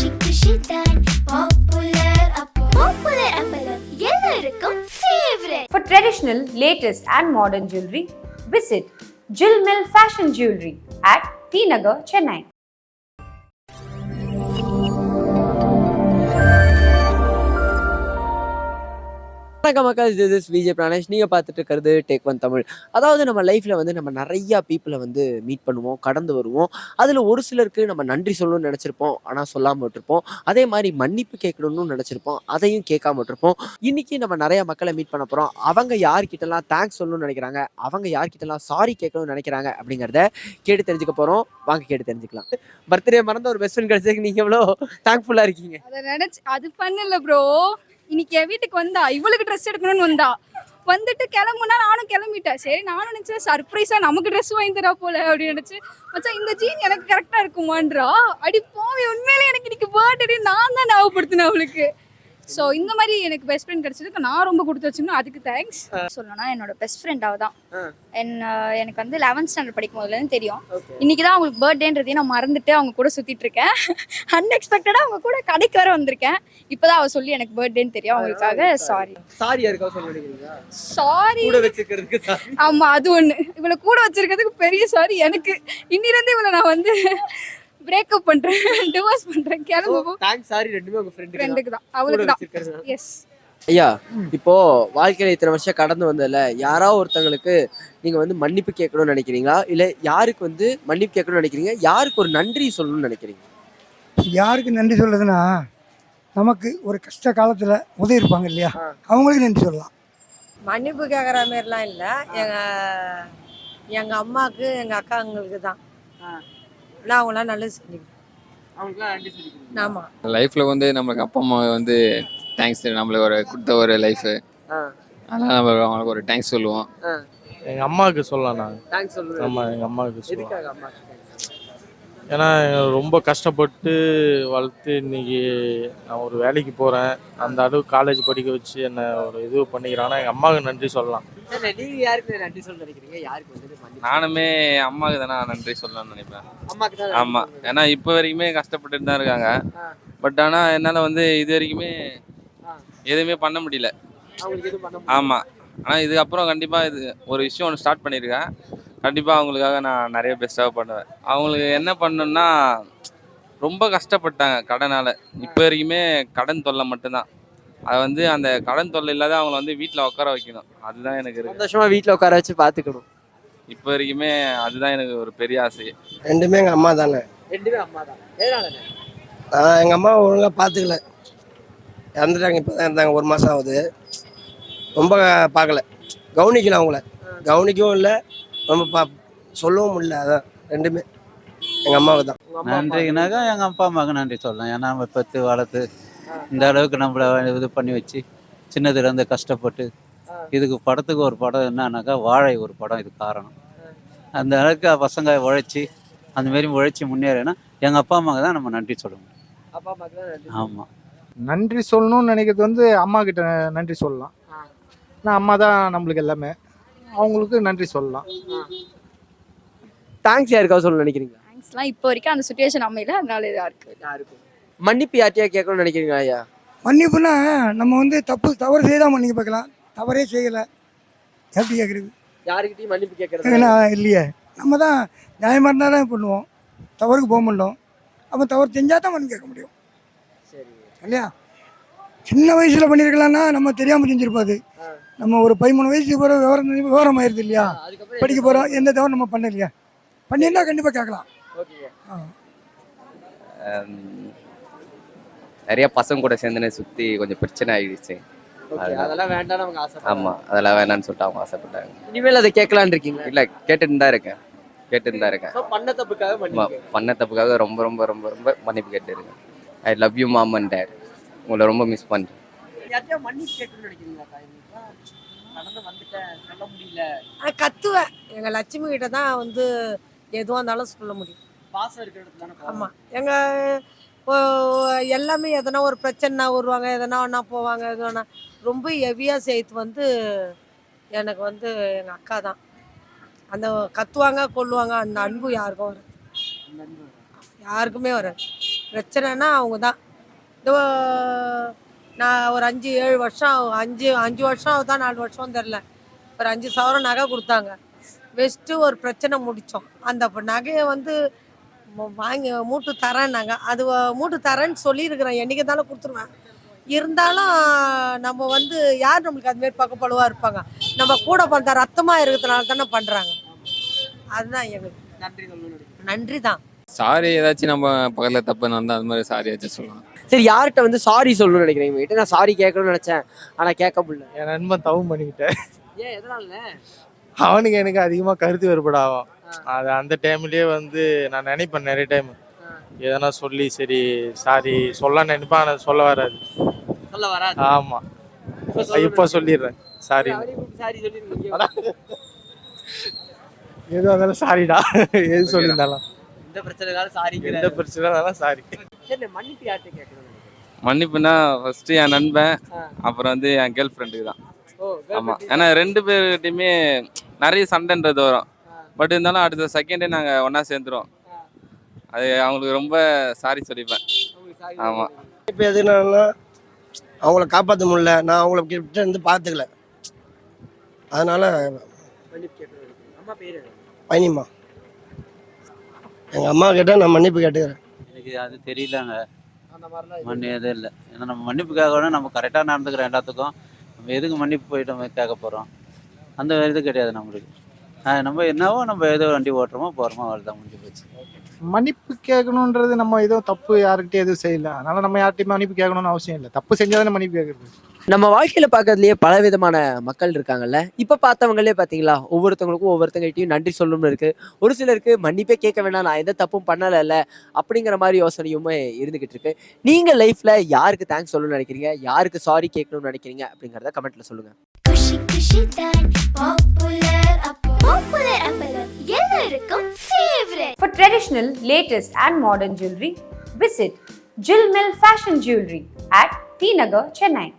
For traditional, latest and modern jewelry, visit Jill Mill Fashion Jewelry at T Nagar, Chennai. வணக்கம் மக்கள், this is Vijay Pranesh. நீங்கள் பார்த்துட்டு இருக்கிறது take one Tamil. அதாவது நம்ம லைஃப்பில் வந்து நம்ம நிறையா பீப்புளை வந்து மீட் பண்ணுவோம், கடந்து வருவோம். அதில் ஒரு சிலருக்கு நம்ம நன்றி சொல்லணும்னு நினச்சிருப்போம், ஆனால் சொல்லாமல் விட்டுருப்போம். அதே மாதிரி மன்னிப்பு கேட்கணும்னு நினச்சிருப்போம், அதையும் கேட்காம விட்டுருப்போம். இன்றைக்கி நம்ம நிறையா மக்களை மீட் பண்ண போகிறோம். அவங்க யார்கிட்டலாம் தேங்க்ஸ் சொல்லணும்னு நினைக்கிறாங்க, அவங்க யார்கிட்டலாம் சாரி கேட்கணும்னு நினைக்கிறாங்க அப்படிங்கிறத கேட்டு தெரிஞ்சுக்க போகிறோம். வாங்க கேட்டு தெரிஞ்சுக்கலாம். பர்த்டே மறந்த ஒரு பெஸ்ட் ஃப்ரெண்ட் கிடைச்சதுக்கு நீங்கள் எவ்வளோ தேங்க்ஃபுல்லாக இருக்கீங்க? அதை நினச்சி அது பண்ணல ப்ரோ. இன்னைக்கு என் வீட்டுக்கு வந்தா, இவளுக்கு ட்ரெஸ் எடுக்கணும்னு வந்தா, வந்துட்டு கிளம்புனா நானும் கிளம்பிட்டேன். சரி, நானும் நினைச்சேன் சர்ப்ரைஸா நமக்கு ட்ரெஸ் வாங்கி தரா போல அப்படின்னு நினைச்சு, மச்சான் இந்த ஜீன் எனக்கு கரெக்டா இருக்குமான்றா. அடி போவே, உண்மையிலே எனக்கு இன்னைக்கு பர்த்டே நான் தான் ஞாபகப்படுத்தினேன் அவளுக்கு. ஸோ இந்த மாதிரி எனக்கு பெஸ்ட் ஃப்ரெண்ட் கிடைச்சதுக்கு நான் ரொம்ப கொடுத்து வச்சுக்கணும். அதுக்கு தேங்க்ஸ் சொல்லணும்னா என்னோட பெஸ்ட் ஃப்ரெண்ட் அவ தான். எனக்கு வந்து 11th ஸ்டாண்டர்ட் படிக்கும் போதுலேருந்து தெரியும். இன்னைக்கு தான் அவங்களுக்கு பர்த்டேன்றதையும் நான் மறந்துட்டு அவங்க கூட சுற்றிட்டு இருக்கேன். அன்எக்ஸ்பெக்டடாக அவங்க கூட கடைக்கு வர வந்திருக்கேன். இப்போதான் அவ சொல்லி எனக்கு பர்த்டேன்னு தெரியும். அவங்களுக்காக சாரி. ஆமா, அது ஒன்று. இவளை கூட வச்சிருக்கிறதுக்கு பெரிய சாரி. எனக்கு இன்னிலேருந்து இவளை நான் வந்து பிரேக்கப் பண்றேன், டிவோர்ஸ் பண்றேன், கிளம்புவோம். தேங்க்ஸ் சாரி ரெண்டுமே உங்க ஃப்ரெண்டுக்கு தான், அவளுக்கு தான். எஸ் ஐயா, இப்போ வாழ்க்கையில இத்தனை வருஷம் கடந்து வந்ததுல யாராவது ஒருத்தங்களுக்கு நீங்க வந்து மன்னிப்பு கேட்கணும்னு நினைக்கிறீங்களா, இல்ல யாருக்கு வந்து மன்னிப்பு கேட்கணும்னு நினைக்கிறீங்க, யாருக்கு ஒரு நன்றி சொல்லணும்னு நினைக்கிறீங்க? யாருக்கு நன்றி சொல்றதுன்னா, நமக்கு ஒரு கஷ்ட காலத்துல உதவி இருப்பாங்க இல்லையா, அவங்களுக்கு நன்றி சொல்லலாம். மன்னிப்பு கேட்குற மாதிரிலாம் இல்லை. எங்கள் அம்மாவுக்கு எங்கள் அக்காங்களுக்கு தான். ஆனால் அவங்களாம் நல்லது செஞ்சுக்கிறேன். ஆமாம், லைஃப்பில் வந்து நம்மளுக்கு அப்பா அம்மா வந்து தேங்க்ஸ் நம்மளுக்கு ஒரு கொடுத்த ஒரு லைஃபு, அதனால் நம்ம அவங்களுக்கு ஒரு தேங்க்ஸ் சொல்லுவோம். எங்கள் அம்மாவுக்கு சொல்லலாம். நான் தேங்க்ஸ் சொல்லுவேன். ஆமாம், எங்கள் அம்மாவுக்கு சொல்லுவேன். அம்மாவுக்கு ஏன்னா ரொம்ப கஷ்டப்பட்டு வளர்த்து இன்னைக்கு நான் ஒரு வேலைக்கு போகிறேன். அந்த அளவுக்கு காலேஜ் படிக்க வச்சு என்னை ஒரு இது பண்ணிக்கிறாங்கன்னா எங்கள் அம்மாவுக்கு நன்றி சொல்லலாம். நீங்க யாருக்கு நன்றி சொல்ல நினைக்கிறீங்க? யாருக்கு வந்து நானுமே அம்மாவுக்கு தானே நன்றி சொல்லலாம்னு நினைப்பேன். அம்மாக்கு தான். ஆமாம், ஏன்னா இப்போ வரைக்குமே கஷ்டப்பட்டுட்டு தான் இருக்காங்க. பட் ஆனால் என்னால் வந்து இது வரைக்குமே எதுவுமே பண்ண முடியல. ஆமாம், ஆனால் இதுக்கப்புறம் கண்டிப்பாக இது ஒரு விஷயம் ஒன்று ஸ்டார்ட் பண்ணியிருக்கேன். கண்டிப்பாக அவங்களுக்காக நான் நிறைய பெஸ்ட்டாக பண்ணுவேன். அவங்களுக்கு என்ன பண்ணணும்னா, ரொம்ப கஷ்டப்பட்டாங்க கடனால். இப்போ வரைக்குமே கடன் தொல்லை மட்டும்தான். அதை வந்து அந்த கடன் தொல்லை இல்லாத அவங்கள வந்து வீட்டில் உட்கார வைக்கணும். அதுதான் எனக்கு இருக்கு. சந்தோஷமா வீட்டில் உட்கார வச்சு பார்த்துக்கணும். இப்போ வரைக்குமே அதுதான் எனக்கு ஒரு பெரிய ஆசை. ரெண்டுமே எங்கள் அம்மா தானே. ரெண்டுமே அம்மா தான். எதனாலண்ணே? எங்கள் அம்மா ஒழுங்காக பார்த்துக்கல, இறந்துட்டாங்க. இப்போ தான் இருந்தாங்க, 1 மாதம் ஆகுது. ரொம்ப பார்க்கல, கவனிக்கல. அவங்கள கவனிக்கவும் இல்லை, ரொம்ப சொல்லவும் முடியல. அதான் ரெண்டுமே எங்கள் அம்மாவுக்கு தான். நன்றினாக்கா எங்கள் அப்பா அம்மாவுக்கு நன்றி சொல்லலாம். ஏன்னா நம்ம பெற்று வளர்த்து இந்த அளவுக்கு நம்மளை இது பண்ணி வச்சு சின்னதுலேருந்து கஷ்டப்பட்டு இதுக்கு படத்துக்கு ஒரு படம் என்னன்னாக்கா வாழை ஒரு படம் இது காரணம். அந்த அளவுக்கு பசங்க உழைச்சி அந்தமாரி உழைச்சி முன்னேறினா எங்கள் அப்பா அம்மாவுக்கு தான் நம்ம நன்றி சொல்ல முடியும். அப்பா அம்மாக்கு தான் நன்றி. ஆமாம், நன்றி சொல்லணும்னு நினைக்கிறது வந்து அம்மா கிட்ட நன்றி சொல்லலாம். ஆனால் அம்மா தான் நம்மளுக்கு எல்லாமே, அவங்களுக்கு நன்றி சொல்லலாம். தேங்க்ஸ் யாருக்காவது சொல்ல நினைக்கிறீங்க? தேங்க்ஸ்லாம் இப்போ வரைக்கும் அந்த சுச்சுவேஷன் அமையல, அதனால இதாக இருக்கு. யாருக்கும் மன்னிப்பு யார்ட்டையா கேட்கணும்னு நினைக்கிறீங்களா? ஐயா, மன்னிப்புனா நம்ம வந்து தவறு செய்தால் மன்னிக்க பார்க்கலாம், தவறே செய்யலை எப்படி கேட்குறது? யாருக்கிட்டையும் மன்னிப்பு கேட்கறது இல்லையே. நம்ம தான் நியாயமாக இருந்தால் தான் பண்ணுவோம், தவறுக்கு போக மாட்டோம். அப்போ தவறு செஞ்சால் தான் மன்னிப்பு கேட்க முடியும். சரி இல்லையா? சின்ன வயசில் பண்ணியிருக்கலாம்னா நம்ம தெரியாமல் செஞ்சுருப்பாது. நம்ம ஒரு 13 வயசுக்கு போகிற விவரம் ஆயிடுது இல்லையா, படிக்க போகிறோம், எந்த தவறு நம்ம பண்ண இல்லையா, பண்ணியிருந்தா கண்டிப்பாக கேட்கலாம். நிறைய பசங்க கூட சேர்ந்துன்னு சுற்றி கொஞ்சம் பிரச்சனை ஆகிடுச்சு. அதெல்லாம் வேண்டாம் அவங்க ஆசை. ஆமாம், அதெல்லாம் வேணான்னு சொல்லிட்டு அவங்க ஆசைப்பட்டாங்க. இனிமேல் அதை கேட்கலான்னு இருக்கீங்க? இல்லை, கேட்டுன்னு தான் இருக்கேன். பண்ண தப்புக்காக பண்ண தப்புக்காக ரொம்ப ரொம்ப ரொம்ப ரொம்ப மன்னிப்பு கேட்டுருக்கேன். I love you mom and dad. உங்களை ரொம்ப மிஸ் பண்ணுறேன். கத்துவேன். எங்கள் லட்சுமி கிட்ட தான் வந்து எதுவாக இருந்தாலும் சொல்ல முடியும். ஆமாம், எங்கள் எல்லாமே எதனா ஒரு பிரச்சனைனா வருவாங்க, எதனா ஒன்றா போவாங்க. எதுனா ரொம்ப ஹெவியாக சேர்த்து வந்து எனக்கு வந்து எங்கள் அக்கா தான். அந்த கத்துவாங்க, கொல்லுவாங்க, அந்த அன்பு யாருக்கும் வராது, யாருக்குமே வராது. பிரச்சனைனா அவங்க தான். இதோ நான் ஒரு 5-7 வருஷம் 5 வருஷம் தான் 4 வருஷம் தெரில. ஒரு 5 சவரம் நகை கொடுத்தாங்க. வச்சுட்டு ஒரு பிரச்சனை முடித்தோம். அந்த நகையை வந்து வாங்கி மூட்டு தரேன்னாங்க. அது மூட்டு தரேன்னு சொல்லியிருக்கிறேன். என்றைக்கு இருந்தாலும் கொடுத்துருவேன். இருந்தாலும் நம்ம வந்து யார் நம்மளுக்கு அதுமாரி பக்கப்படுவா இருப்பாங்க. நம்ம கூட பண்ணுற ரத்தமாக இருக்கிறதுனால தானே பண்ணுறாங்க. அதுதான் எங்களுக்கு நன்றி தான். சாரி ஏதாச்சும் நம்ம பக்கத்தில் தப்பு நடந்தால் அது மாதிரி சாரி ஏதாச்சும் சொல்லலாம். சரி, யார்கிட்ட வந்து சாரி சொல்லணும்னு நினைக்கிறீங்க? கிட்ட நான் சாரி கேட்கணும்னு நினைச்சேன், ஆனா கேட்க முடியல. என் நண்பன் தவம் பண்ணிக்கிட்டேன். ஏன், எதனால? அவனுக்கு எனக்கு அதிகமாக கருத்து வேறுபாடு ஆகும். அது அந்த டைம்லயே வந்து நான் நினைப்பேன் நிறைய டைம் எதனா சொல்லி சரி சாரி சொல்ல நினைப்பேன், ஆனால் சொல்ல வராது. சொல்ல வராது. ஆமா, இப்போ சொல்லிடுறேன் சாரி. சாரி சொல்லிருக்கீங்க. எதுவாக இருந்தாலும் சாரிடா, எது சொல்லியிருந்தாலும் இந்த பிரச்சனைனால சாரி. எந்த பிரச்சனை இருந்தாலும் சாரி. சரி, மன்னிப்பு யார்கிட்ட கேட்கணும்? மன்னிப்புனா ஃபர்ஸ்ட் என் நண்பன், அப்புறம் வந்து என் கேர்ள் ஃப்ரெண்டுக்கு தான். ஆமாம், ஏன்னா 2 பேர்கிட்டையுமே நிறைய சண்டைன்றது வரும். பட் இருந்தாலும் அடுத்த செகண்டே நாங்கள் ஒன்றா சேர்ந்துருவோம். அது அவங்களுக்கு ரொம்ப சாரி சொல்லிப்பேன். ஆமாம். இப்போ எதுனால அவங்கள காப்பாற்ற முடியல, நான் அவங்கள கிட்ட இருந்து பார்த்துக்கல, அதனால் மன்னிப்பு கேட்கணும். அம்மா பேரு பயணிமா எங்கள் அம்மா கிட்ட நான் மன்னிப்பு கேட்டுக்கிறேன். எனக்கு அது தெரியலங்க. அந்த மாதிரிலாம் மன்னி எதுவும் இல்லை. ஏன்னா நம்ம மன்னிப்பு கேட்கணும், நம்ம கரெக்டாக நடந்துக்கிறோம் எல்லாத்துக்கும். நம்ம எதுக்கு மன்னிப்பு போயிட்டு நம்ம கேட்க போகிறோம்? அந்த இது கிடையாது நம்மளுக்கு. நம்ம என்னவோ நம்ம ஏதோ வண்டி ஓட்டுறோமோ போகிறோமோ அவ்வளோதான், முடிஞ்சு போச்சு. மன்னிப்பு கேட்கணுன்றது நம்ம எதுவும் தப்பு யாருக்கிட்டையும் எதுவும் செய்யல, அதனால நம்ம யார்கிட்டையும் மன்னிப்பு கேட்கணும்னு அவசியம் இல்லை. தப்பு செஞ்சாதானே மன்னிப்பு கேட்கறது. நம்ம வாழ்க்கையில பார்க்கறதுலயே பல விதமான மக்கள் இருக்காங்கல்ல. இப்ப பார்த்தவங்களே பாத்தீங்களா, ஒவ்வொருத்தவங்களுக்கும் ஒவ்வொருத்தங்கள்ட்டையும் நன்றி சொல்லணும்னு இருக்கு. ஒரு சிலருக்கு மன்னிப்பே கேட்க வேணாம், நான் எந்த தப்பும் பண்ணல அப்படிங்கிற மாதிரி யோசனையுமே இருந்துகிட்டு இருக்கு. நீங்க லைஃப்ல யாருக்கு தேங்க்ஸ் சொல்லணும்னு நினைக்கிறீங்க, யாருக்கு சாரி கேட்கணும்னு நினைக்கிறீங்க அப்படிங்கறத கமெண்ட்ல சொல்லுங்க. குஷி குஷி தான் பாப்புலர் அப்பலர் எல்லாருக்கும் favourite. For traditional, latest and modern jewelry, visit Jill Mill Fashion Jewelry at T Nagar, Chennai.